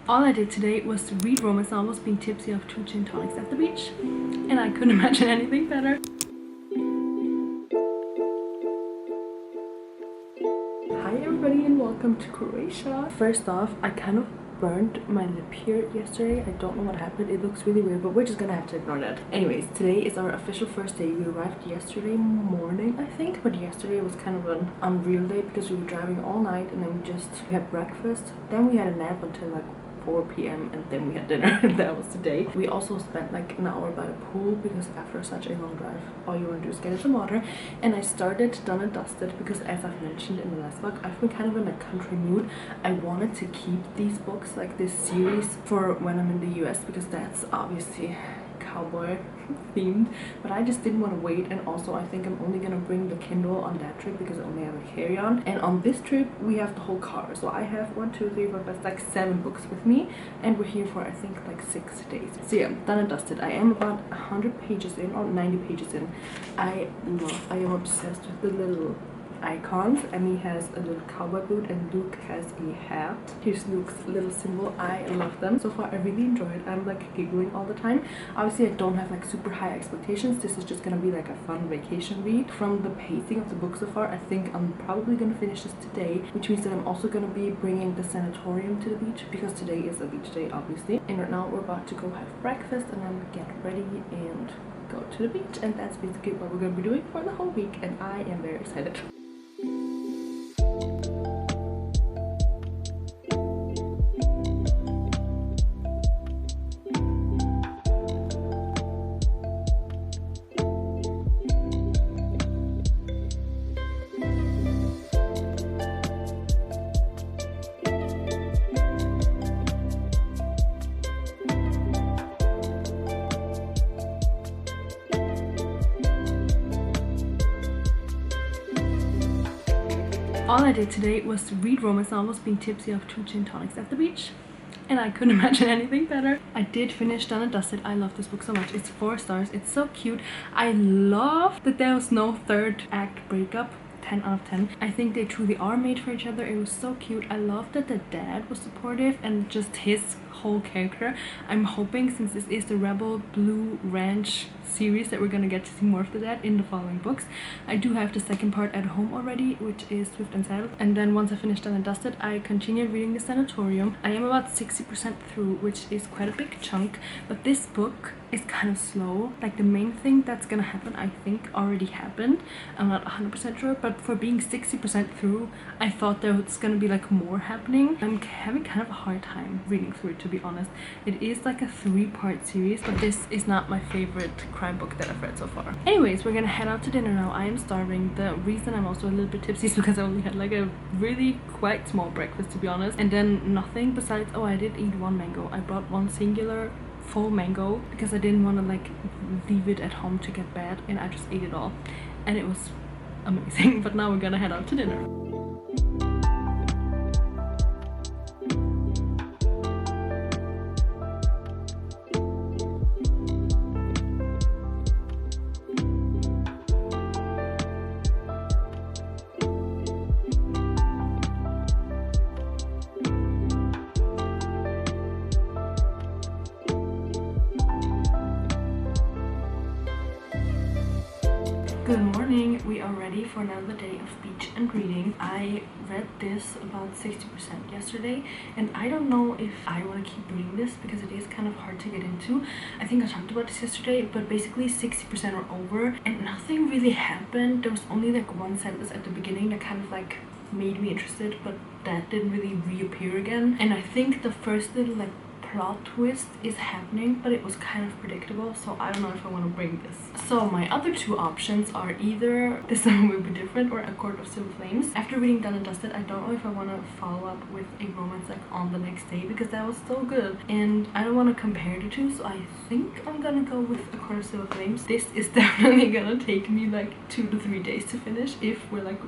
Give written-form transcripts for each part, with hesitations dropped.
All I did today was to read romance novels, being tipsy off 2 gin tonics at the beach, and I couldn't imagine anything better. Hi everybody and welcome to Croatia. First off, I kind of burned my lip here yesterday. I don't know what happened. It looks really weird, but we're just gonna have to ignore that. Anyways, today is our official first day. We arrived yesterday morning, I think, but yesterday was kind of an unreal day because we were driving all night and then we had breakfast. Then we had a nap until like 4 p.m. and then we had dinner and that was the day. We also spent like an hour by the pool because after such a long drive all you want to do is get in some water. And I started Done and Dusted because, as I've mentioned in the last vlog, I've been kind of in a country mood. I wanted to keep these books, like this series, for when I'm in the US because that's obviously cowboy themed, but I just didn't want to wait. And also I think I'm only gonna bring the Kindle on that trip because I only have a carry-on, and on this trip we have the whole car, so I have 1, 2, 3, 4, 5, like 7 books with me, and we're here for I think like 6 days. So yeah, Done and Dusted. I am about 100 pages in or 90 pages in. I am obsessed with the little icons. Emmy has a little cowboy boot and Luke has a hat. Here's Luke's little symbol. I love them. So far I really enjoy it. I'm like giggling all the time. Obviously I don't have like super high expectations. This is just gonna be like a fun vacation read. From the pacing of the book so far, I think I'm probably gonna finish this today, which means that I'm also gonna be bringing the sanatorium to the beach because today is a beach day obviously. And right now we're about to go have breakfast and then get ready and go to the beach, and that's basically what we're gonna be doing for the whole week, and I am very excited. All I did today was to read romance novels, being tipsy off 2 gin tonics at the beach, and I couldn't imagine anything better. I did finish Done and Dusted. I love this book so much. It's 4 stars. It's so cute. I love that there was no third act breakup. 10 out of 10. I think they truly are made for each other. It was so cute. I love that the dad was supportive and just his whole character. I'm hoping, since this is the Rebel Blue Ranch series, that we're gonna get to see more of the dad in the following books. I do have the second part at home already, which is Swift and Saddle, and then once I finished Done and Dusted I continued reading the Sanatorium. I am about 60% through, which is quite a big chunk, but this book is kind of slow. Like the main thing that's gonna happen I think already happened. I'm not 100% sure, but for being 60% through, I thought there was gonna be like more happening. I'm having kind of a hard time reading through it, to be honest. It is like a 3-part series, but this is not my favorite crime book that I've read so far. Anyways, we're gonna head out to dinner now. I am starving. The reason I'm also a little bit tipsy is because I only had like a really quite small breakfast, to be honest, and then nothing besides, oh, I did eat 1 mango. I brought 1 singular full mango because I didn't want to like leave it at home to get bad, and I just ate it all and it was amazing. But now we're gonna head out to dinner. Good morning. We are ready for another day of beach and reading. I read this about 60% yesterday, and I don't know if I want to keep reading this because it is kind of hard to get into. I think I talked about this yesterday, but basically 60% are over and nothing really happened. There was only like 1 sentence at the beginning that kind of like made me interested, but that didn't really reappear again. And I think the first little like plot twist is happening, but it was kind of predictable, so I don't know if I want to bring this. So my other 2 options are either This Summer Will Be Different or A Court of Silver Flames. After reading Done and Dusted, I don't know if I want to follow up with a romance like on the next day because that was so good, and I don't want to compare the 2, so I think I'm gonna go with A Court of Silver Flames. This is definitely gonna take me like 2 to 3 days to finish if we're like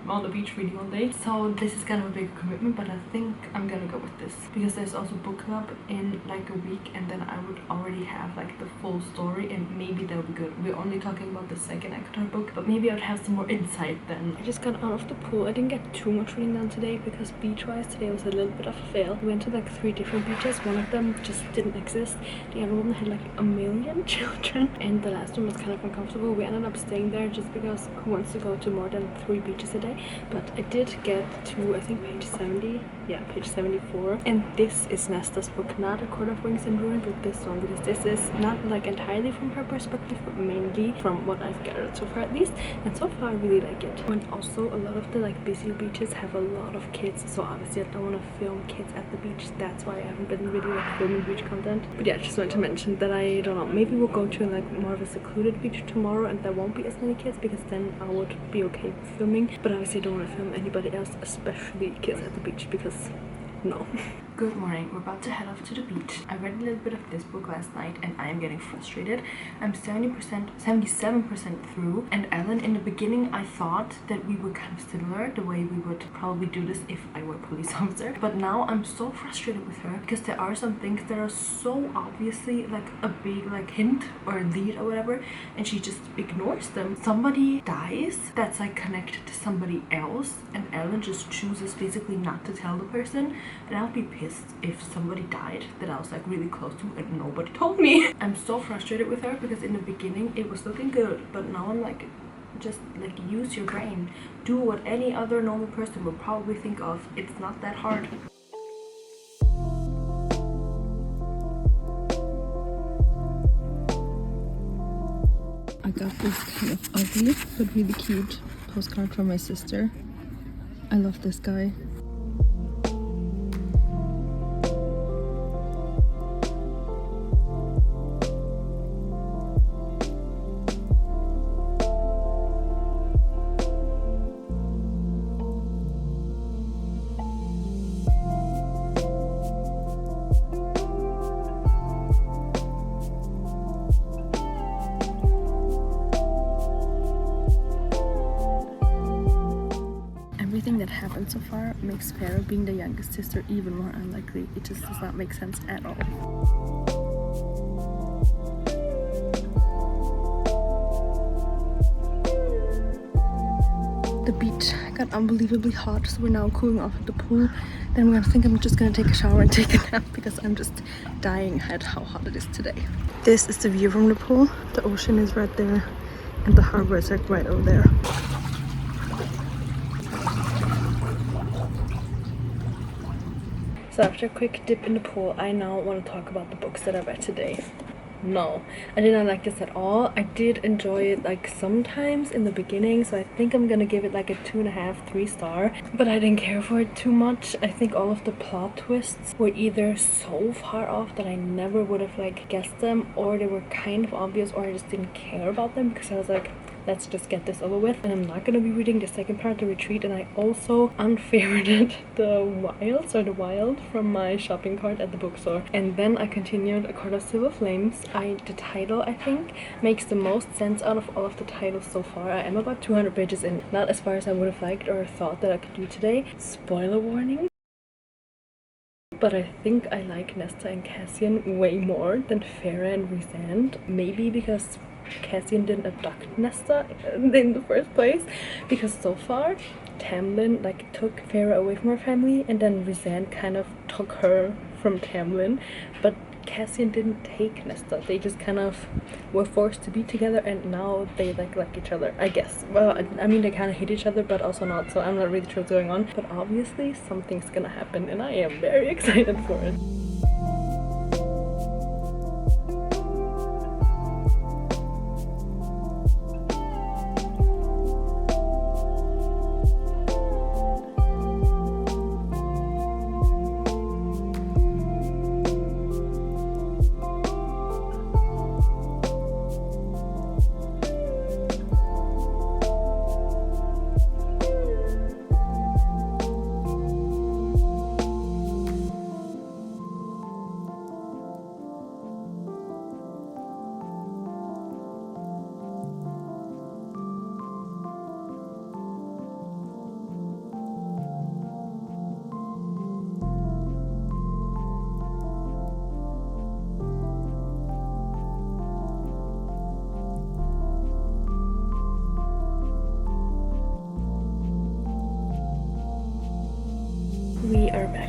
on the beach reading all day. So this is kind of a big commitment, but I think I'm gonna go with this because there's also book club in like a week, and then I would already have like the full story, and maybe that would be good. We're only talking about the second Avatar book, but maybe I would have some more insight then. I just got out of the pool. I didn't get too much reading done today because beach-wise today was a little bit of a fail. We went to like 3 different beaches. One of them just didn't exist. The other one had like a million children, and the last one was kind of uncomfortable. We ended up staying there just because who wants to go to more than 3 beaches a day? But I did get to, I think, page 70. Yeah, page 74. And this is Nesta's book, not A Court of Wings and Ruin, but this one, because this is not like entirely from her perspective, but mainly from what I've gathered so far at least. And so far I really like it. And also a lot of the like busy beaches have a lot of kids, so obviously I don't want to film kids at the beach. That's why I haven't been really like filming beach content. But yeah, I just wanted to mention that I don't know, maybe we'll go to like more of a secluded beach tomorrow and there won't be as many kids, because then I would be okay with filming. But obviously I don't want to film anybody else, especially kids at the beach, because no. Good morning. We're about to head off to the beach. I read a little bit of this book last night and I am getting frustrated. I'm 77% through, and Ellen, in the beginning I thought that we were kind of similar, the way we would probably do this if I were a police officer. But now I'm so frustrated with her because there are some things that are so obviously like a big like hint or lead or whatever, and she just ignores them. Somebody dies that's like connected to somebody else, and Ellen just chooses basically not to tell the person, and I'll be pissed if somebody died that I was like really close to and nobody told me. I'm so frustrated with her because in the beginning it was looking good, but now I'm like, just like use your brain, do what any other normal person would probably think of. It's not that hard. I got this kind of ugly but really cute postcard from my sister. I love this guy. Everything that happened so far makes Farah being the youngest sister even more unlikely. It just does not make sense at all. The beach got unbelievably hot, so we're now cooling off at the pool. Then I think I'm just gonna take a shower and take a nap because I'm just dying at how hot it is today. This is the view from the pool. The ocean is right there and the harbor is like right over there. So after a quick dip in the pool, I now want to talk about the books that I read today. No, I did not like this at all. I did enjoy it like sometimes in the beginning, so I think I'm gonna give it like a 2.5, 3 star. But I didn't care for it too much. I think all of the plot twists were either so far off that I never would have like guessed them, or they were kind of obvious, or I just didn't care about them because I was like, let's just get this over with. And I'm not gonna be reading the second part, The Retreat, and I also unfavorited the Wild from my shopping cart at the bookstore. And then I continued A Court of Silver Flames. The title, I think, makes the most sense out of all of the titles so far. I am about 200 pages in, not as far as I would have liked or thought that I could do today. Spoiler warning. But I think I like Nesta and Cassian way more than Farah and Rhysand. Maybe because Cassian didn't abduct Nesta in the first place, because so far Tamlin like took Farah away from her family, and then Rhysand kind of took her from Tamlin, but Cassian didn't take Nesta. They just kind of were forced to be together, and now they like each other, I guess. Well, I mean, they kind of hate each other, but also not, so I'm not really sure what's going on. But obviously something's gonna happen, and I am very excited for it.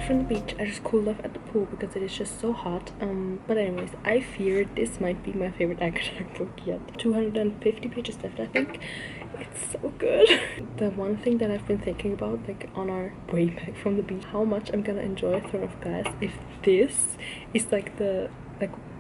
from the beach. I just cooled off at the pool because it is just so hot. But anyways, I fear this might be my favorite ACOTAR book yet. 250 pages left, I think. It's so good. The one thing that I've been thinking about, like on our way back from the beach, how much I'm gonna enjoy Throne of Glass if this is like the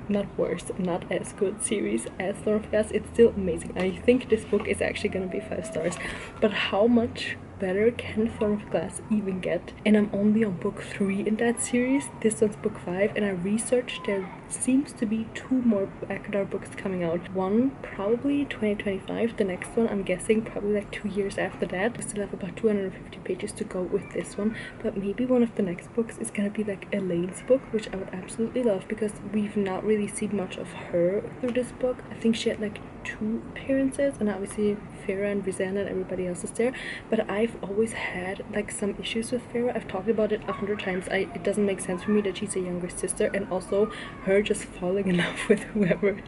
not worse, not as good series as Throne of Glass. It's still amazing. I think this book is actually gonna be 5 stars, but how much better can Throne of Glass even get? And I'm only on book 3 in that series. This one's book 5, and I researched there seems to be 2 more ACOTAR books coming out. One probably 2025, the next one I'm guessing probably like 2 years after that. We still have about 250 pages to go with this one, but maybe one of the next books is gonna be like Elaine's book, which I would absolutely love because we've not really seen much of her through this book. I think she had like 2 appearances, and obviously Farah and Rizana and everybody else is there, but I've always had like some issues with Farah. I've talked about it 100 times. It doesn't make sense for me that she's a younger sister, and also her just falling in love with whoever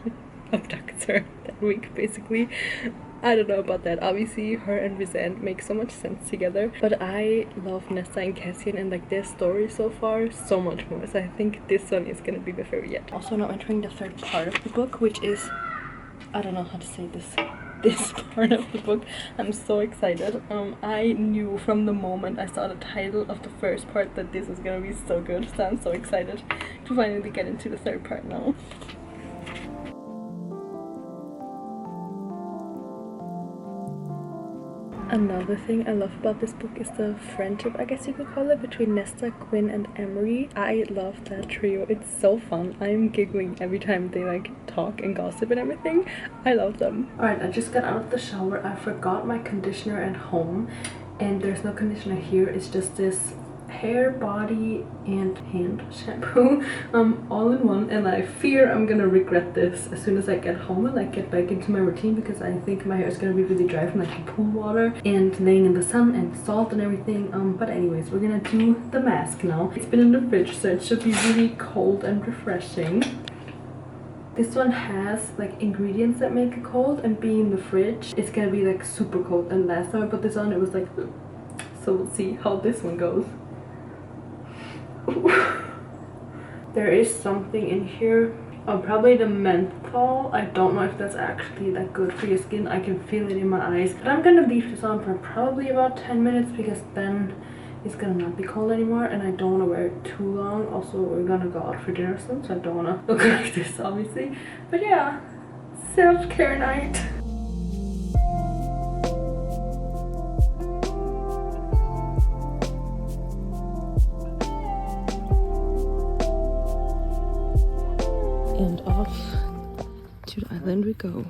abducts her that week, basically. I don't know about that. Obviously her and Rizan make so much sense together, but I love Nesta and Cassian and like their story so far so much more, so I think this one is gonna be my favorite yet. Also now entering the 3rd part of the book, which is, I don't know how to say this part of the book. I'm so excited. I knew from the moment I saw the title of the 1st part that this was gonna be so good, so I'm so excited to finally get into the 3rd part now. Another thing I love about this book is the friendship, I guess you could call it, between Nesta, Quinn, and Emery. I love that trio. It's so fun. I'm giggling every time they like talk and gossip and everything. I love them. Alright, I just got out of the shower. I forgot my conditioner at home, and there's no conditioner here. It's just this hair, body, and hand shampoo all in one, and I fear I'm gonna regret this as soon as I get home and like get back into my routine, because I think my hair is gonna be really dry from like the pool water and laying in the sun and salt and everything. But anyways, we're gonna do the mask now. It's been in the fridge, so it should be really cold and refreshing. This one has like ingredients that make it cold, and being in the fridge it's gonna be like super cold, and last time I put this on it was like, so we'll see how this one goes. There is something in here, probably the menthol. I don't know if that's actually that good for your skin. I can feel it in my eyes, but I'm gonna leave this on for probably about 10 minutes because then it's gonna not be cold anymore, and I don't want to wear it too long. Also, we're gonna go out for dinner soon, so I don't want to look like this obviously. But yeah, self-care night. And off to the island we go.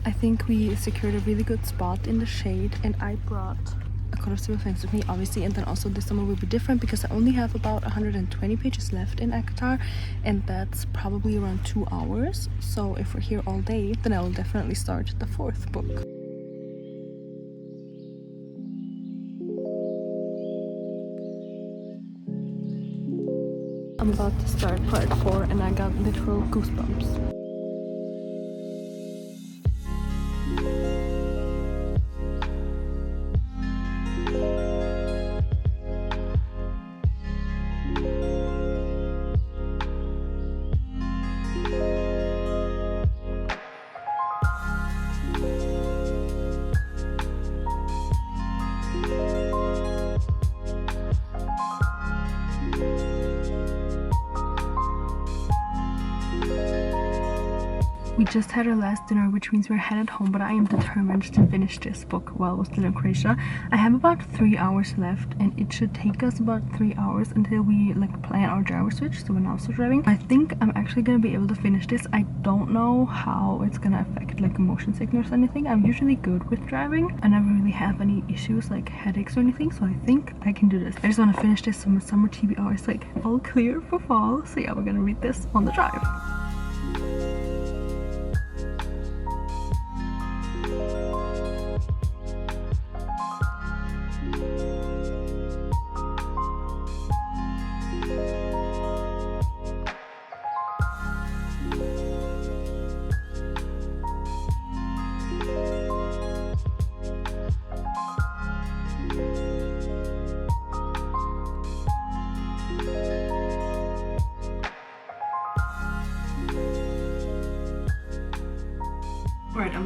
I think we secured a really good spot in the shade, and I brought a coat of table fans with me obviously, and then also this summer will be different because I only have about 120 pages left in ACOTAR, and that's probably around 2 hours. So if we're here all day, then I will definitely start the 4th book. I'm about to start part 4 and I got literal goosebumps. We just had our last dinner, which means we're headed home, but I am determined to finish this book while we're still in Croatia. I have about 3 hours left, and it should take us about 3 hours until we like plan our driver switch, so we're now still driving. I think I'm actually gonna be able to finish this. I don't know how it's gonna affect like motion sickness or anything. I'm usually good with driving. I never really have any issues like headaches or anything, so I think I can do this. I just want to finish this so my summer TBR is like all clear for fall. So yeah, we're gonna read this on the drive.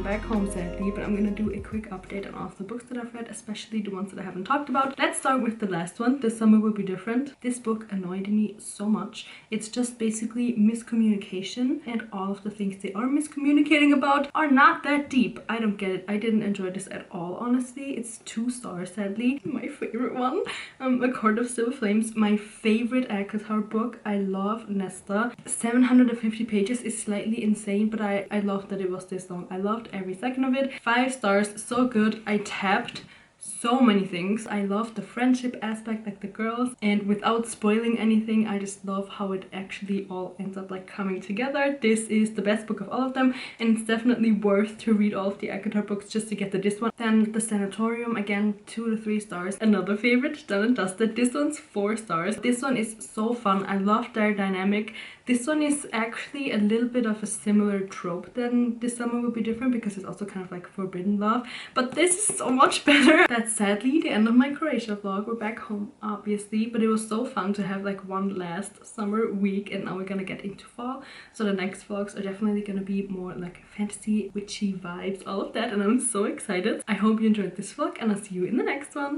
back home sadly, but I'm gonna do a quick update on all of the books that I've read, especially the ones that I haven't talked about. Let's start with the last one, This Summer Will Be Different. This book annoyed me so much. It's just basically miscommunication, and all of the things they are miscommunicating about are not that deep. I don't get it. I didn't enjoy this at all, honestly. It's 2 stars sadly. My favorite one, A Court of Silver Flames, my favorite ACOTAR book. I love Nesta. 750 pages is slightly insane, but I loved that it was this long. I loved every second of it. 5 stars, so good. I tapped so many things. I love the friendship aspect, like the girls, and without spoiling anything, I just love how it actually all ends up like coming together. This is the best book of all of them, and it's definitely worth to read all of the ACOTAR books just to get to this one. Then The Sanatorium, again 2 to 3 stars. Another favorite, Done and Dusted. This one's 4 stars. This one is so fun. I love their dynamic. This one is actually a little bit of a similar trope than This Summer Will Be Different, because it's also kind of like forbidden love, but this is so much better. That's sadly the end of my Croatia vlog. We're back home obviously, but it was so fun to have like one last summer week, and now we're gonna get into fall, so the next vlogs are definitely gonna be more like fantasy, witchy vibes, all of that, and I'm so excited. I hope you enjoyed this vlog, and I'll see you in the next one.